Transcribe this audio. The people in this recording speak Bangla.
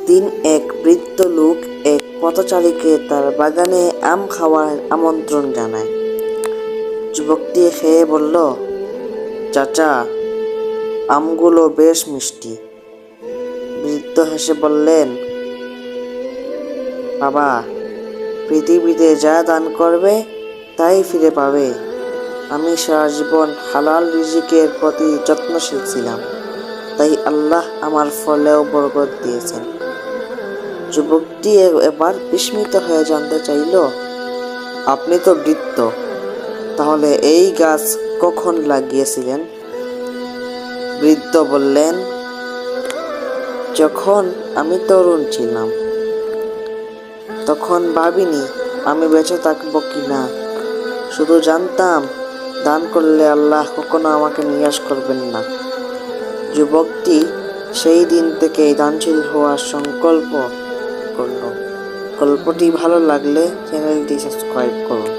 একদিন এক বৃদ্ধ লোক এক পথচারীকে তার বাগানে আম খাওয়ার আমন্ত্রণ জানায়। যুবকটি খেয়ে বলল, চাচা, আমগুলো বেশ মিষ্টি। বৃদ্ধ হেসে বললেন, বাবা, পৃথিবীতে যা দান করবে তাই ফিরে পাবে। আমি সারা জীবন হালাল রিজিকের প্রতি যত্নশীল ছিলাম, তাই আল্লাহ আমার ফলেও বরকত দিয়েছেন। যুবকটি এবার বিস্মিত হয়ে জানতে চাইল, আপনি তো বৃদ্ধ, তাহলে এই গাছ কখন লাগিয়েছিলেন? বৃদ্ধ বললেন, যখন আমি তরুণ ছিলাম, তখন ভাবিনি আমি বেঁচে থাকবো কিনা। শুধু জানতাম দান করলে আল্লাহ কখনো আমাকে নিরাশ করবেন না। যুবকটি সেই দিন থেকেই দানশীল হওয়ার সংকল্প করল। গল্পটি ভালো লাগলে চ্যানেলটি সাবস্ক্রাইব করুন।